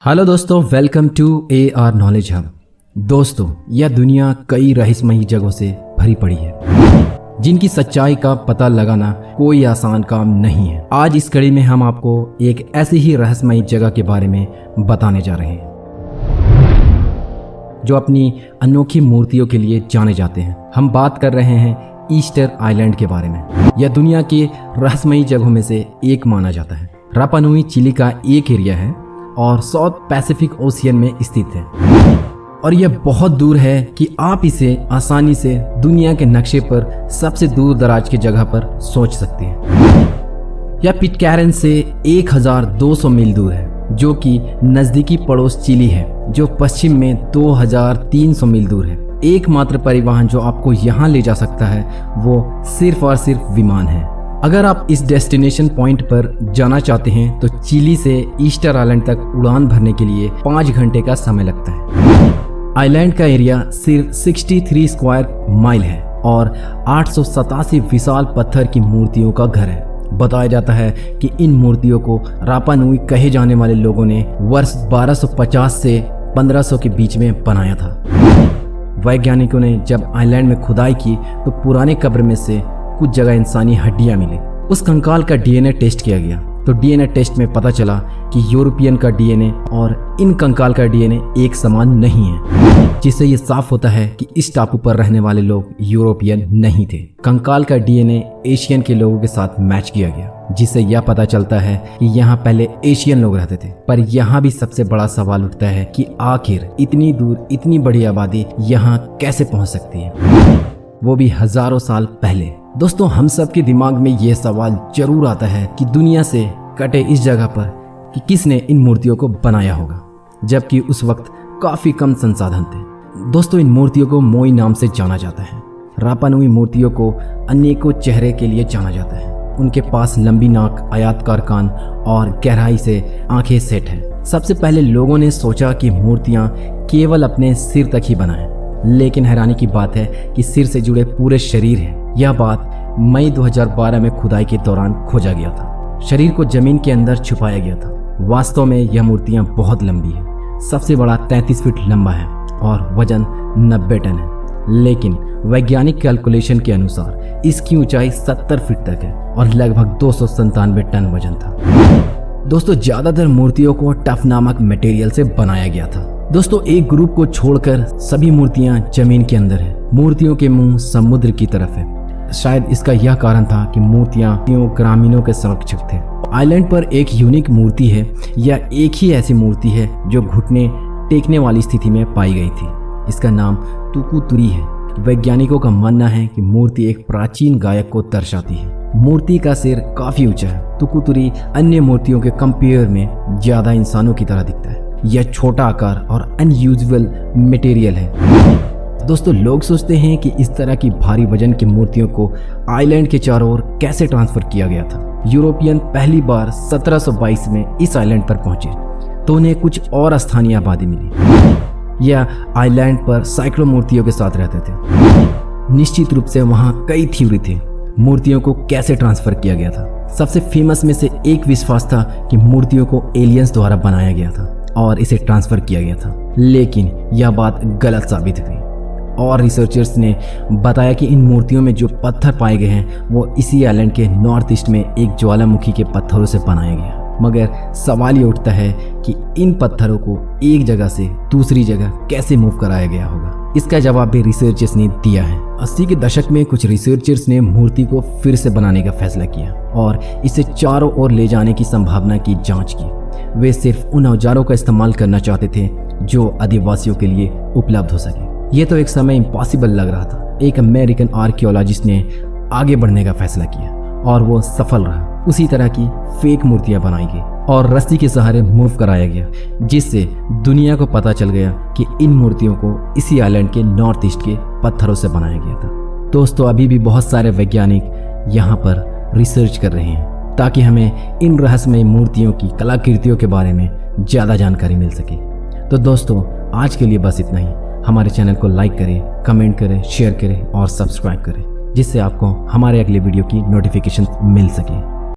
Hello दोस्तों, welcome to AR knowledge hub. दोस्तों, यह दुनिया कई रहस्यमयी जगहों से भरी पड़ी है जिनकी सच्चाई का पता लगाना कोई आसान काम नहीं है। आज इस कड़ी में हम आपको एक ऐसी ही रहस्यमयी जगह के बारे में बताने जा रहे हैं जो अपनी अनोखी मूर्तियों के लिए जाने जाते हैं। हम बात कर रहे हैं ईस्टर आइलैंड के बारे में। यह दुनिया के रहस्यमयी जगहों में से एक माना जाता है। रापा नुई चिली का एक एरिया है और साउथ पैसिफिक ओशियन में स्थित है और यह बहुत दूर है कि आप इसे आसानी से दुनिया के नक्शे पर सबसे दूर दराज की जगह पर सोच सकते हैं। यह पिटकैरन से 1200 मील दूर है, जो कि नज़दीकी पड़ोस चिली है जो पश्चिम में 2300 मील दूर है। एकमात्र परिवहन जो आपको यहाँ ले जा सकता है वो सिर्फ और सिर्फ विमान है। अगर आप इस डेस्टिनेशन पॉइंट पर जाना चाहते हैं तो चिली से ईस्टर आइलैंड तक उड़ान भरने के लिए 5 घंटे का समय लगता है। आइलैंड का एरिया सिर्फ 63 स्क्वायर माइल है और 887 विशाल पत्थर की मूर्तियों का घर है। बताया जाता है कि इन मूर्तियों को रापा नुई कहे जाने वाले लोगों ने वर्ष 1250 से 1500 के बीच में बनाया था। वैज्ञानिकों ने जब आइलैंड में खुदाई की तो पुराने कब्र में से कुछ जगह इंसानी हड्डियां मिली। उस कंकाल का DNA टेस्ट किया गया तो DNA टेस्ट में पता चला कि यूरोपियन का DNA और इन कंकाल का DNA एक समान नहीं है, जिससे ये साफ होता है कि इस टापू पर रहने वाले लोग यूरोपियन नहीं थे। कंकाल का DNA एशियन के लोगों के साथ मैच किया गया, जिससे यह पता चलता है कि यहाँ पहले एशियन लोग रहते थे। पर यहाँ भी सबसे बड़ा सवाल उठता है कि आखिर इतनी दूर इतनी बड़ी आबादी यहाँ कैसे पहुँच सकती है, वो भी हजारों साल पहले। दोस्तों, हम सब के दिमाग में यह सवाल जरूर आता है कि दुनिया से कटे इस जगह पर कि किसने इन मूर्तियों को बनाया होगा, जबकि उस वक्त काफी कम संसाधन थे। दोस्तों, इन मूर्तियों को मोई नाम से जाना जाता है। रापा नुई मूर्तियों को अनेकों चेहरे के लिए जाना जाता है। उनके पास लंबी नाक, आयताकार कान और गहराई से आंखें सेट है। सबसे पहले लोगों ने सोचा कि मूर्तियां केवल अपने सिर तक ही बनाएं, लेकिन हैरानी की बात है कि सिर से जुड़े पूरे शरीर है। यह बात मई 2012 में खुदाई के दौरान खोजा गया था। शरीर को जमीन के अंदर छुपाया गया था। वास्तव में यह मूर्तियां बहुत लंबी है। सबसे बड़ा 33 फीट लंबा है और वजन 90 टन है, लेकिन वैज्ञानिक कैलकुलेशन के अनुसार इसकी ऊंचाई 70 फीट तक है और लगभग 297 टन वजन था। दोस्तों, ज्यादातर मूर्तियों को टफ नामक मटेरियल से बनाया गया था। दोस्तों, एक ग्रुप को छोड़कर सभी मूर्तियां जमीन के अंदर है। मूर्तियों के मुंह समुद्र की तरफ है। शायद इसका यह कारण था कि मूर्तियां ग्रामीणों के संरक्षक थे। आइलैंड पर एक यूनिक मूर्ति है। यह एक ही ऐसी मूर्ति है जो घुटने टेकने वाली स्थिति में पाई गई थी। इसका नाम तुकु तुरी है। वैज्ञानिकों का मानना है कि मूर्ति एक प्राचीन गायक को दर्शाती है। मूर्ति का सिर काफी ऊंचा है। तुकु तुरी अन्य मूर्तियों के कंपेयर में ज्यादा इंसानों की तरह दिखता है। यह छोटा आकार और अनयूजुअल मटेरियल है। दोस्तों, लोग सोचते हैं कि इस तरह की भारी वजन की मूर्तियों को आइलैंड के चारों ओर कैसे ट्रांसफर किया गया था। यूरोपियन पहली बार 1722 में इस आइलैंड पर पहुंचे तो उन्हें कुछ और स्थानीय आबादी मिली। यह आइलैंड पर सैकड़ों मूर्तियों के साथ रहते थे। निश्चित रूप से वहां कई थ्योरी थे मूर्तियों को कैसे ट्रांसफर किया गया था। सबसे फेमस में से एक विश्वास था कि मूर्तियों को एलियंस द्वारा बनाया गया था और इसे ट्रांसफर किया गया था, लेकिन यह बात गलत साबित हुई और रिसर्चर्स ने बताया कि इन मूर्तियों में जो पत्थर पाए गए हैं वो इसी आइलैंड के नॉर्थ ईस्ट में एक ज्वालामुखी के पत्थरों से बनाया गया। मगर सवाल ये उठता है कि इन पत्थरों को एक जगह से दूसरी जगह कैसे मूव कराया गया होगा। इसका जवाब भी रिसर्चर्स ने दिया है। 80 के दशक में कुछ रिसर्चर्स ने मूर्ति को फिर से बनाने का फैसला किया और इसे चारों ओर ले जाने की संभावना की जांच की। वे सिर्फ उन औजारों का इस्तेमाल करना चाहते थे जो आदिवासियों के लिए उपलब्ध हो सके। यह तो एक समय इम्पॉसिबल लग रहा था। एक अमेरिकन आर्कियोलॉजिस्ट ने आगे बढ़ने का फैसला किया और वो सफल रहा। उसी तरह की फेक मूर्तियां बनाई गई और रस्सी के सहारे मूव कराया गया, जिससे दुनिया को पता चल गया कि इन मूर्तियों को इसी आइलैंड के नॉर्थ ईस्ट के पत्थरों से बनाया गया था। दोस्तों, अभी भी बहुत सारे वैज्ञानिक यहाँ पर रिसर्च कर रहे हैं ताकि हमें इन रहस्यमय मूर्तियों की कलाकृतियों के बारे में ज़्यादा जानकारी मिल सके। तो दोस्तों, आज के लिए बस इतना ही। हमारे चैनल को लाइक करें, कमेंट करें, शेयर करें और सब्सक्राइब करें, जिससे आपको हमारे अगले वीडियो की नोटिफिकेशन मिल सके।